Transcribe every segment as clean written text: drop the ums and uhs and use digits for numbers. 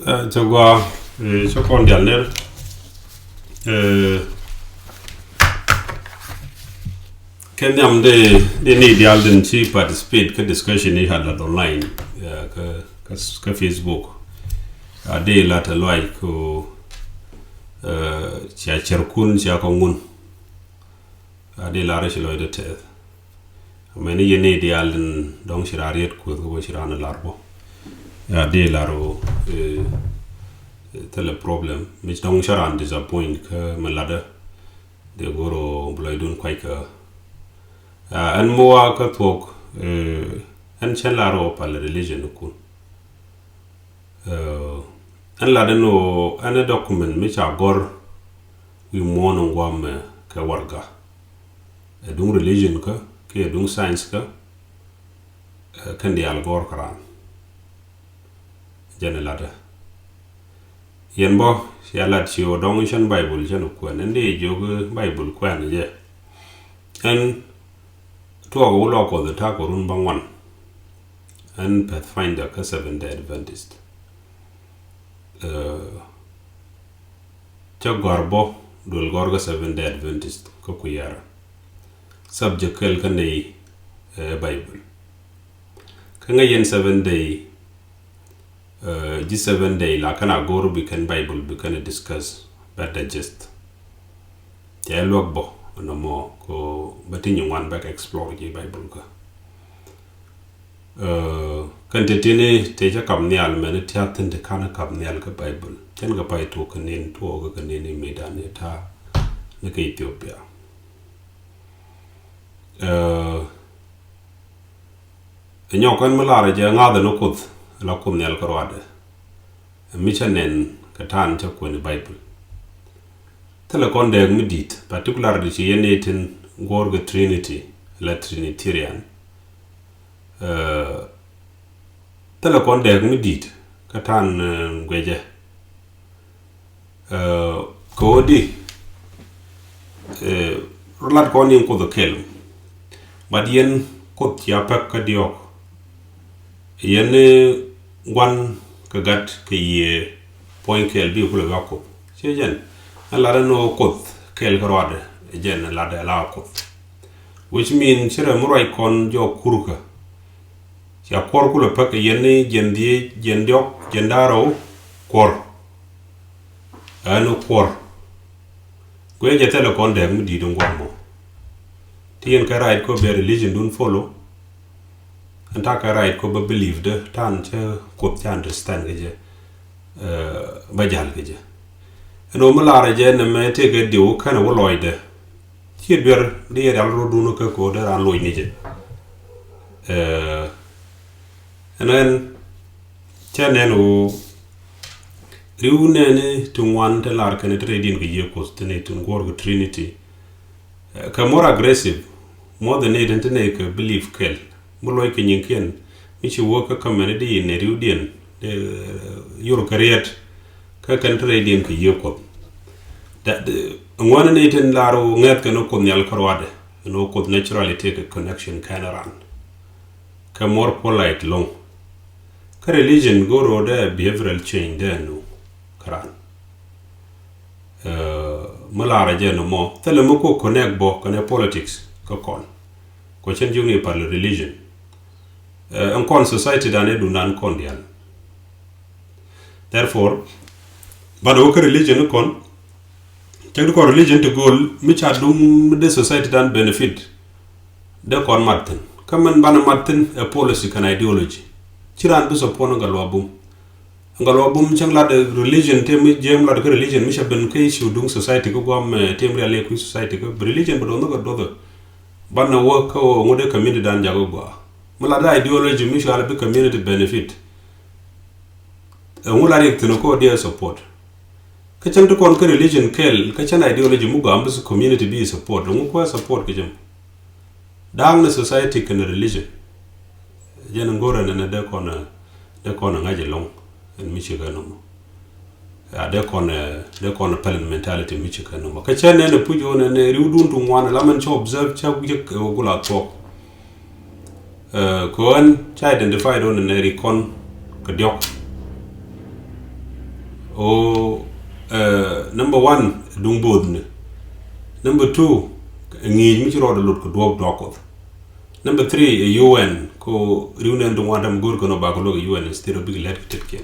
Chagwa chakon jalner kenyam de need yalden chi participate ka discussion ni hada online ka Facebook de Latä luek ko chia cherkun chia kongun de la rechlo de te meni yene de yalden dong shirariet ko shirana larbo de laro tele problem which dong sharan disappoint ka malada de goro bloidun kwaika an moa ka tok an chelaro pal religion kun an lada no an document which are gor we mon ngwam ka warga dung religion ka ke dung science ka kan di al gor karan janelada yen bo yalat si o dong shan bible janu ko nende jogo bible ko an je en to go lo ko the ta ko run bangwan and pathfinder ka 7-day adventist cha garbo dul gorga 7-day adventist ko kuyara subject kel kanei bible kanga yen 7-day G7-day la kana goro bikan bible bikan discuss but digest ya log bo no mo ko batin one back explore the bible ka kan tetene te ja kam ni al men te atin de kana kam ni al ka bible ken ga pai to kanin to ga kanin medan ta ne ka Ethiopia nyokan malara ja ngada no kut la kum nel karwade michanen katan cha ko ni bible tele konde midit particularly ci yenetin gorga trinity la trinitarian tele konde midit katan gweje kodi rolat ko ni ko do kel badien ko ya pak ka diok yene gwan kagat ke ye point kel bi ko la ko che jen ala no ko kel garwade jen la de la ko which mean chere murai kon jo kurka ya kor ko le pak yene jendi jendok jendaro kor anu kor ko je tele kon de mudi don gwamo tien ka right ko be religion don't follow and taka right ko ba believe de tan che ko ta understand ge ba jal ge no malara je ne me te ge diu kana wo loide ti ber de dal ro dunu ka ko da ran loy ni je and then chanenu riune ne tungwan te lar kana trading ge ye ko stene tun gor ge trinity ka more aggressive more than it ne ka believe kel muloy ke nyinken michi woka community ne riudien de yoro kariet ka kan trading ke yoko that ngwana ne ten laro ngat ka no ko nyal karwade no ko naturally take a connection kanaran ka more polite long ka religion go ro de behavioral change de no karan malara je no mo tele mo ko connect bo kana politics ka kon ko chen jungi par religion en kon society dane du nan kondial therefore bado ko religion kon tek ko religion to goal mi cha dum de society dan benefit de kon martin kamen bana martin a policy kan ideology chiran bu so pono galwabum chang la de religion tem jem la de religion mi shaben kay shu dung society ko gom tem reale ku society ko religion bodo no do bana wo ko ngode community dan jago go mala da ideology mi shala be community benefit ngula rek tino ko dia support ka chan to kon ka religion kel ka chan ideology mu gam su community be support ngu ko support ke jam dang na society kan religion jen ngora na de kona ngaje long en mi chiga no de kona parliamentality mi chiga no ka chan ne pujo ne riudun tu ngwana la man cho observe cha gula to ko an cha identify don ne rikon ka diok o number 1 dung bodne number 2 ngi mi ci rodo lut ko do ko number 3 UN ko riwnen dung wadam gor ko no ba ko lo UN instead of big let titke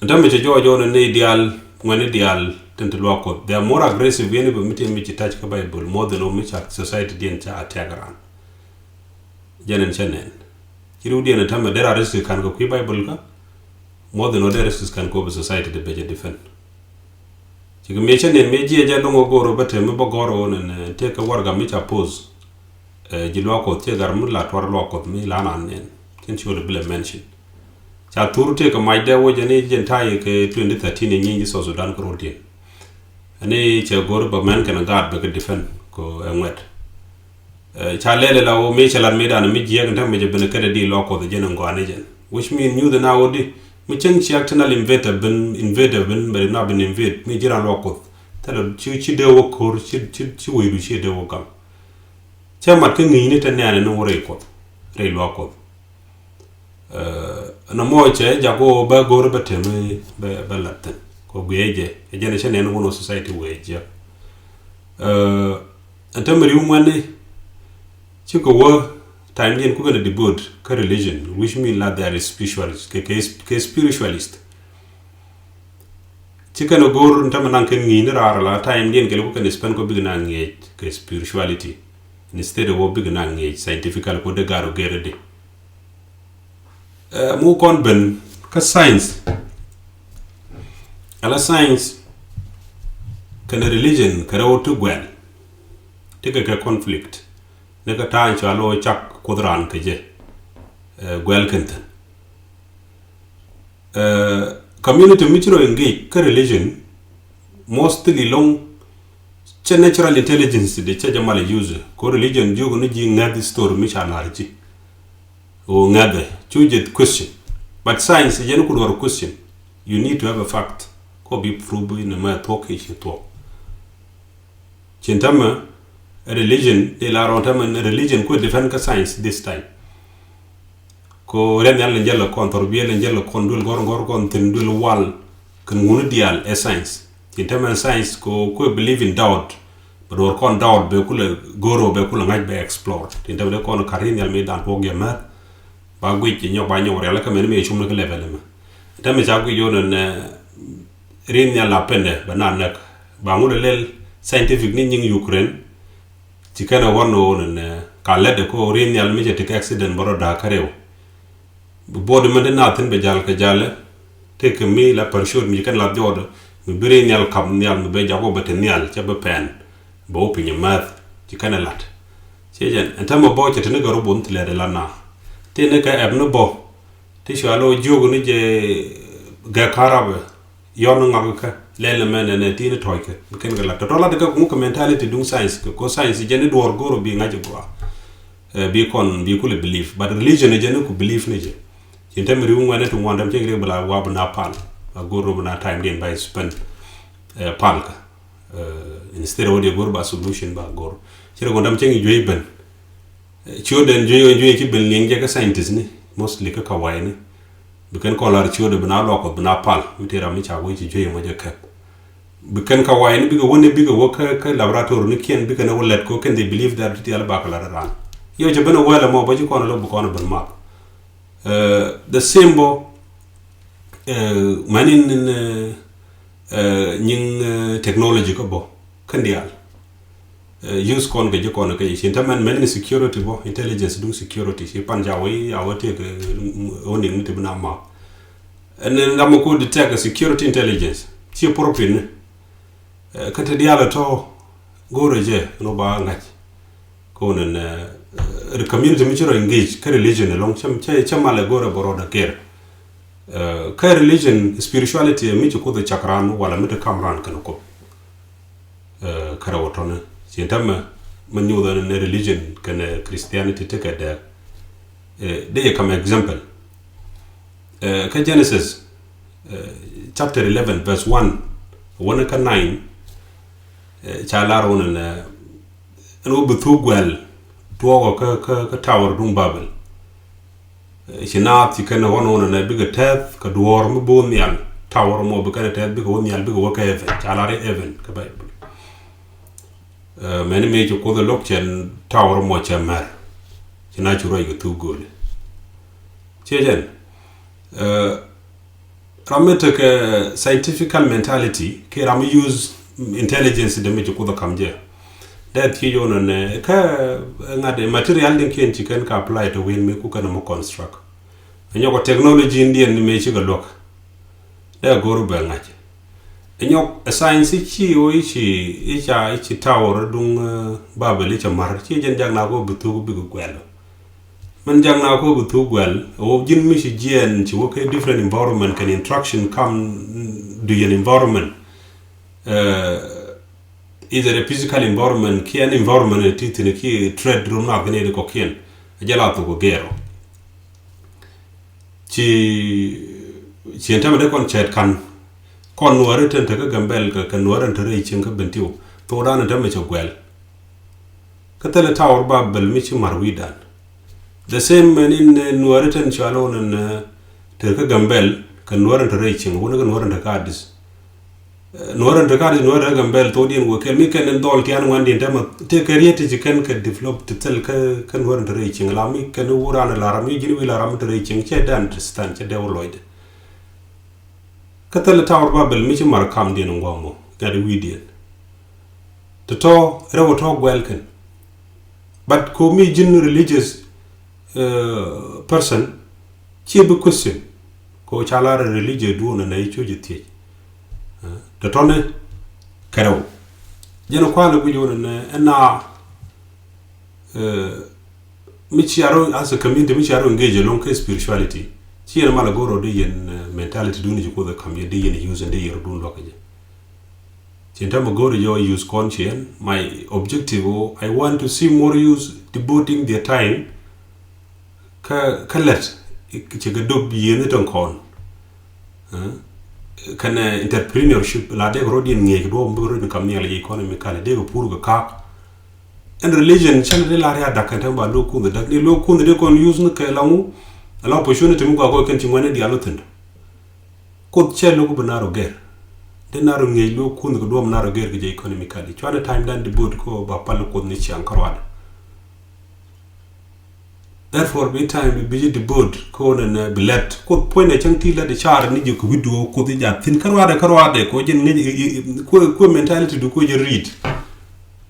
ndambe je jojo ne ideal ngone ideal tente lo ko they are more aggressive when we meet mi ci touch ka bible more than mi ci society den ta attack jenen chenen kiru den tamma there are risks kan ko ku bible ka more than other risks kan ko society de beje defend ci ko me chenen me je ja dongo goro bate me bogoro ne te ka warga mi cha pose ji lo ko te gar mu la tor lo ko mi la nan nen tin ci wala bile mention cha turte ka mai da wo jene jen taye ke 2013 ne nyingi so Sudan ko rotie ani che goro ba man kana gad be ka defend ko enwet cha lele la o me chalan me dan mi je ngam me je ben ka di lo ko de jen ngo ane jen which mean new the now di mi chen chi actional invader ben be na ben invade mi jira lo ko talo chi de wo ko chi wo yu chi de wo kam cha mat ka ngi ni tan ne no re ko re lo ko na mo che jago ba gor ba teme ba latten ko geje e jene chene no no society weje antamri umane chiko wo time yen ku gonna debut ka religion which mean that there is spiritualist ke spiritualist chika no gor ntama nan ken ngi rara la time yen ke ku kan spend ko big na ngi ke spirituality instead of big na ngi scientifical ko de garo gerede mu kon ben ka science ala science kana religion ka rawo to gwen tiga ka conflict ne ka tan chalo chak kudran ke je gwel kenten community mitro engage ka religion mostly long natural intelligence de cha jamal use ko religion jogo no ji ngad story mi chanarji o ngade choose question but science je no ko question you need to have a fact ko be prove in ma talk is to chintama religion de la rontama religion ko defend ka science this time ko ren yalla jella kontor bi yalla jella kondul gor kon tendul wal kan ngunu dial e science chintama science ko believe in doubt but or kon doubt be kula goro be kula ngaj be explore chintama de kon karin yalla me dan ho gemat ba gwi ci ñok ba ñok rela ka men me chum na level ma tamé sa gwi yonon rin ya la pende ba nan nak ba ngul lel scientific ni ñing Ukraine ci kana wono won ka ledde ko rin yal mi jete accident boro da karew bu bodu man na tan be jall ka jalle te ke mi la parachute mi kan la jodo mi bire nyal kam nyal mi be jago bete nyal ca be pen bo opinye math ci kana lat ci jen entamo bo ci tan garo bon tlere la na te ne ka ebno bo te shalo jogo ni je ga karabe yon ngaka lele men ne tine toyke ken ga lat to la de ko mentality dung science ko science je ne dor goro bi ngaje go bi ko le belief but religion je ne ko belief ne je intem riwu ngane to wandam ci ngre bla wabu na pal goro na time den by spend palka instead of the gorba solution ba goro ci ko ndam ci ngi joy ben chioden joy ci ben linge ka scientist ni mostly ka kawai ni bikan kolar chiodo bana loko bana pal mitera mi chawo ci joy mo je ka bikan kawai ni biga wonde biga ka laboratory ni ken biga na wallet ko ken they believe that ti ala bakala ran yo je bana wala mo ba ci kono lo bu kono ben ma the symbol manin nying technology ko bo kandial use kon ga jiko na kay shin taman manin security bo intelligence dum security shi panjawi awate ke oni muti bna ma en ngam ko detect security intelligence shi propin kata diala to goroje no ba ngaj ko nen the community mitro engage ka religion along chamala gora boroda care ka religion spirituality mitro ko the chakran wala mit kamran kan ko karawotona sintama man yoda ne religion kan christianity take da de come example ka Genesis chapter 11 verse 1 ka 9 chalaro ne no butu gwel tuogo ka tower dum babel Shinat you can on a bigger teth, ka duor mo bon yal, tower mo bigger teth, bigger one yal, bigger work even, chalari even, ka Bible. Many major call the lockchain tower mo chamar. Natural you too good. Chejen. Rametek scientific mentality, ke ram use intelligence the major call the kamje. That you on ka ngade material din ken chicken ka apply to win me ku kana mo construct. Enyo technology indian ni me chiga lock. Da goru ba ngaje. Enyo science chi o ichi tower dung babel ichi mar chi jen jang na go butu bigu gwelo. Man jang na ko butu gwel o jin mi shi yiɛn chi wo ke different environment can interaction come do an environment either a physical environment ki an environment titine ki trade room na gane ko kien ajala to go gero chi entama de kon chat kan kon nuare ten te ka gambel ka nuare tere chin ka bentiu to dana de me gwel ka tele tower babel mi chi marwidan the same man in nuare ten chalon and te ka gambel ka nuare tere chin wona ka nuare ta kadis nuare ta kadis nuare gambel to din wo kel mi ken dol ti an wandi tema te kariete ji ken ka develop te tel ka nuare tere chin la mi ken urana la rami jini wi la ram tere chin che dan stand che deoloid Katala tower babel mi mar kam din ngomo gadi widien to rewo to welken but ko mi jin religious person chi be question ko chala religious do na nay choji tie to ne karaw jeno kwala bu jona na mi chiaro as a community mi chiaro engage long spirituality chi na mala goro de yen mentality duni ji ko da kam ye de yen use and de yer dun lokaje chinta mo goro yo use conscience my objective I want to see more use devoting their time ka let ci ga dob yen ton kon kana entrepreneurship la de ro din ngi do mboro ni kam ni ala economy kala de pour ga ka and religion channel de la ria dakanta ba lo ku da ni lo ku de kon use no ka lamu ala opportunity mu ko ken ci ngone di alotend ko chelo ko banaro ger de naro ngi lo ku ngo do naro ger ge economically chwana time dan de bod ko ba pal ko ni ci ankarwada therefore be time be de bod ko na bilet ko point chanti la de char ni ko video ko de ja tin karwada ko jen ngi ko mentality du ko je read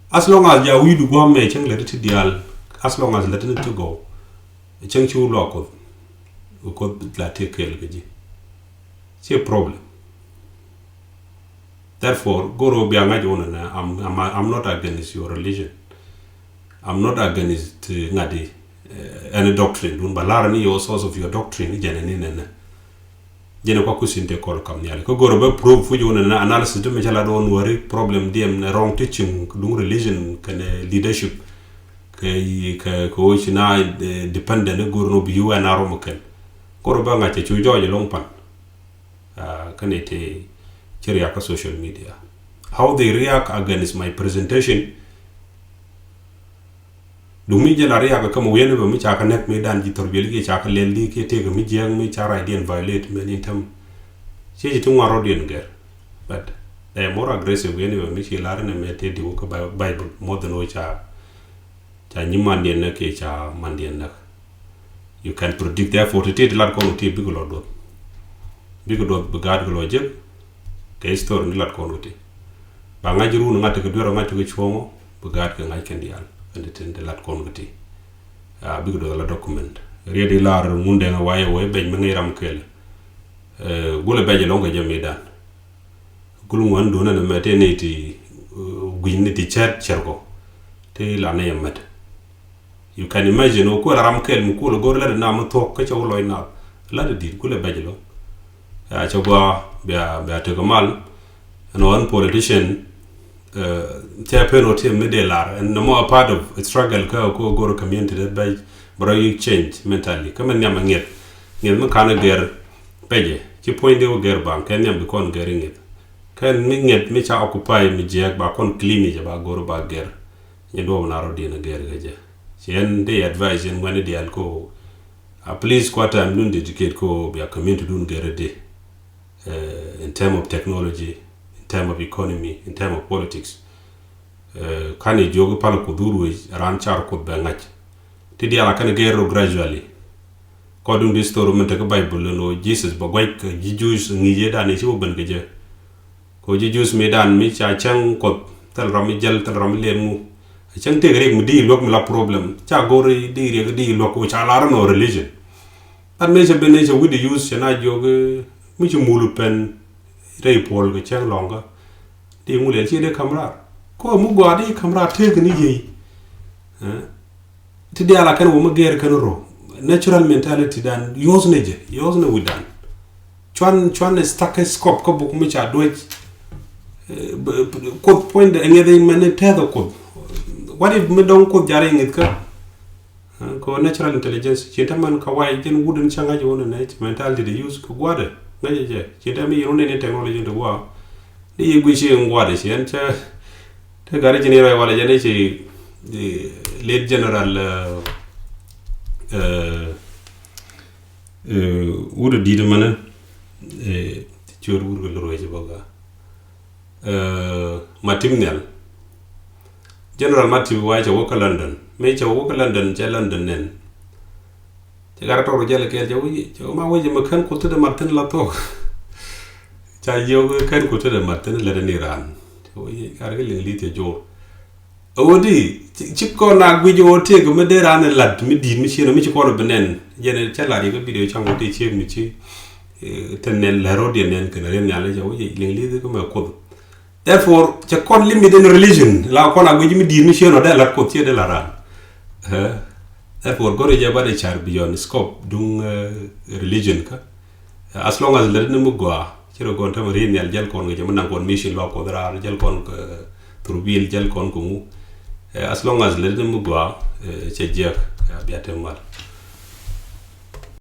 as long as ya widu go me chang let it dial as long as let it to go chang chu lo ko la take care gaji it's a problem therefore goro bi anga jona na I'm not against your religion I'm not against ngadi any doctrine dun balara ni your source of your doctrine jene ni nena jene ko kusinte ko kam nyale ko goro be prove fu jona na analysis de me chala don wari problem dem na wrong teaching dun religion kan leadership ka ko china dependent goro no bi wa na ro ken goro ba nga che chu joje long pan kanete cheria ka social media how they react against my presentation dumi je la react ka mo wene ba mi cha ka nek me dan ji torbeli ke cha ka leldi ke te ga mi jeng mi cha ra den violate men intem che ji tun waro den ger but they are more aggressive wene ba mi chi la ne me te di ko bible more than o cha nyiman den na ke cha man den na you can predict therefore to take lat ko te bigulo do begad glo je ke store ni lat ko te ba ngajiru no ngate ko doro ngate ko chongo begad ka ngai ken dial ande ten de lat ko te bigulo la document redi lar munde nga waye we be me ngiram kel gole beje longa je medan gulu wan do na me te ne ti gwini ti chat chergo te la ne yamat you can imagine ko ram kel mu ko gor la na mo to ka chaw loy na la de dit ko le bajlo cha gwa ba te kamal no one politician te peno te medelar and no more part of a struggle ka ko gor community that by bro you change mentally come nyama nget mo kana ger peje ci point de ger ban ken nyam bi kon ger nget ken mi nget mi cha occupy mi je ba kon clean ba gor ba ger ni do na ro dina ger gaje yen de advise en wani di alko please quarter am dun dedicate ko be a community dun gerede in terms of technology, in terms of economy, in terms of politics. Kani jogo pala ko duru ran char ko bangach ti dia la kan gero gradually ko dun this story men te bible no Jesus ba gwai ka jijus ngi da ne ci ban ke je ko jijus me dan mi cha chang ko tal ram jel tal ram len mu chang te rek mu di lok mu la problem cha gore di rek di lok ko cha la no religion an me je bene je with the use na jogo mu ci mulu pen rei pol ko chang longa di mu le ci de kamra ko mu gwadi kamra te ni yi ti dia la kan wo mu ger kan ro natural mentality dan yosne widan chwan stethoscope ko bu mu cha doj ko point de ngede men te do ko what if me don ko jare ngit ka ko natural intelligence ci taman ka way gen wudun changa jo ne mentality de use ko gwada ngaje je ci tami yone ne technology de wa ni gu ci ngwada ci en ta te gari ci ni ray wala jene ci late general wudu di mana ci wor wurgo lo roje boga matimnel general matim wa ci woka london me ci woka london ci london nen ci gara to jele kel jawi ci ma woje ma kan ko to de martin la to ca yogo kan ko to de martin la de niran o yi gara ke li te jo odi ci ko na gwijo te go me de ran lad mi di mi chino mi ci ko no benen jene ca la ri go video chango te ci mi ci tenen la rodi nen kan ren yalla jaw yi li ko ma ko therefore ca kon limit in religion la ko na gwijo mi di mi chino de la ko ci de la ran therefore gore je bade char beyond scope dung religion ka as long as le mu gwa ci ro gon tam ren yalla jel kon nga je man kon mission lo ko dara jel kon turbil jel kon ko mu as long as le mu gwa ci jeex biatem mal